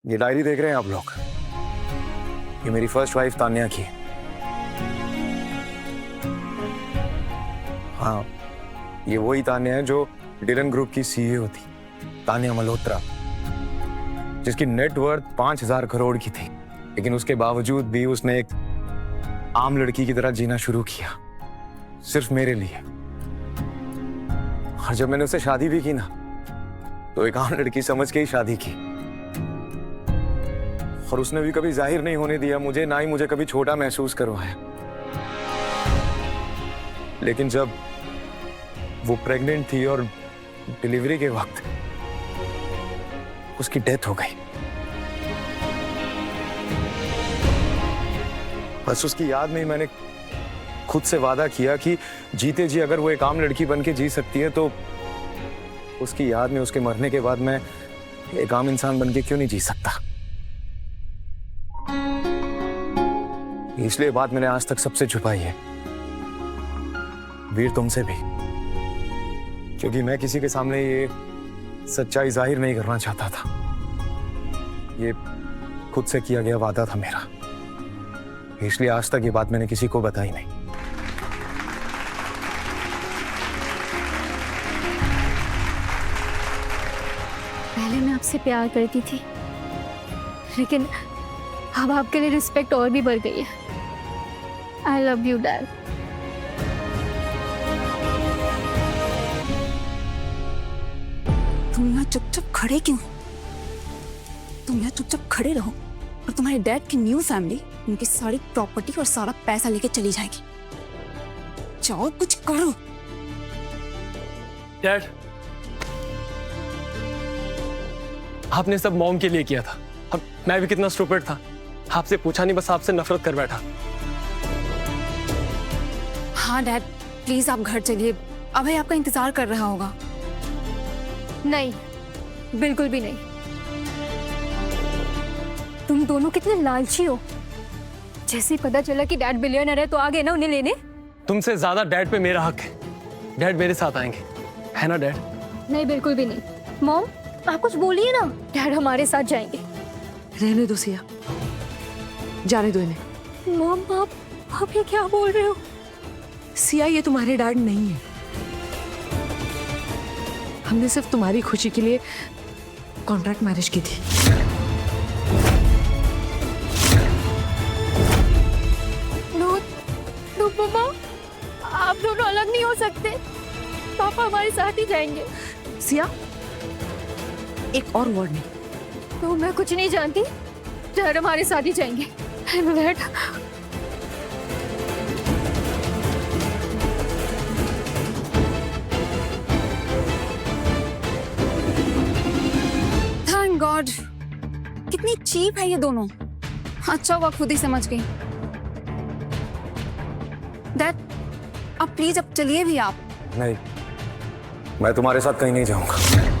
ये डायरी देख रहे हैं आप लोग, ये मेरी फर्स्ट वाइफ तान्या की है। हाँ, ये वही तान्या है जो डिलन ग्रुप की सीईओ थी, तान्या मल्होत्रा, जिसकी नेटवर्थ 5,000 करोड़ की थी, लेकिन उसके बावजूद भी उसने एक आम लड़की की तरह जीना शुरू किया, सिर्फ मेरे लिए। और जब मैंने उससे शादी भी की ना, तो एक आम लड़की समझ के ही शादी की। और उसने भी कभी जाहिर नहीं होने दिया मुझे, ना ही मुझे कभी छोटा महसूस करवाया। लेकिन जब वो प्रेग्नेंट थी और डिलीवरी के वक्त उसकी डेथ हो गई, बस उसकी याद में ही मैंने खुद से वादा किया कि जीते जी अगर वो एक आम लड़की बन के जी सकती है, तो उसकी याद में उसके मरने के बाद मैं एक आम इंसान बन के क्यों नहीं जी सकता। इसलिए बात मैंने आज तक सबसे छुपाई है, वीर, तुमसे भी, क्योंकि मैं किसी के सामने ये सच्चाई जाहिर नहीं करना चाहता था। ये खुद से किया गया वादा था मेरा, इसलिए आज तक ये बात मैंने किसी को बताई नहीं। पहले मैं आपसे प्यार करती थी, लेकिन अब आपके लिए रिस्पेक्ट और भी बढ़ गई है। I love you dad. तुम यहाँ चुपचाप खड़े क्यों? तुम यहाँ चुपचाप खड़े रहो और तुम्हारे डैड की न्यू फैमिली उनकी सारी प्रॉपर्टी और सारा पैसा लेके चली जाएगी। जाओ, कुछ करो। डैड, आपने सब मॉम के लिए किया था। अब मैं भी कितना स्टूपिड था, आपसे पूछा नहीं, बस आपसे नफरत कर बैठा। हाँ डैड, प्लीज आप घर चलिए, अभय आपका इंतजार कर रहा होगा। नहीं, बिल्कुल भी नहीं। तुम दोनों कितने लालची हो। जैसे ही पता चला कि डैड बिलियनर है तो आ गए ना उन्हें लेने। तुमसे ज्यादा डैड पे मेरा हक है। डैड मेरे साथ आएंगे, है ना डैड? नहीं, बिल्कुल भी नहीं। मॉम, आप कुछ बोलिए ना। डैड हमारे साथ जाएंगे। रहने दो सिया, जाने दो इन्हें। मॉम, आप ये क्या बोल रहे हो? सिया, ये तुम्हारे डैड नहीं है। हमने सिर्फ तुम्हारी खुशी के लिए कॉन्ट्रैक्ट मैरिज की थी। नो पापा, आप दोनों अलग नहीं हो सकते। पापा हमारे साथ ही जाएंगे। सिया, एक और वर्ड नहीं। तो मैं कुछ नहीं जानती। डैड हमारे साथ ही जाएंगे। डैड, थैंक गॉड, कितनी चीप है ये दोनों। अच्छा हुआ खुद ही समझ गई। डैड, अब प्लीज अब चलिए भी आप। नहीं, मैं तुम्हारे साथ कहीं नहीं जाऊंगा।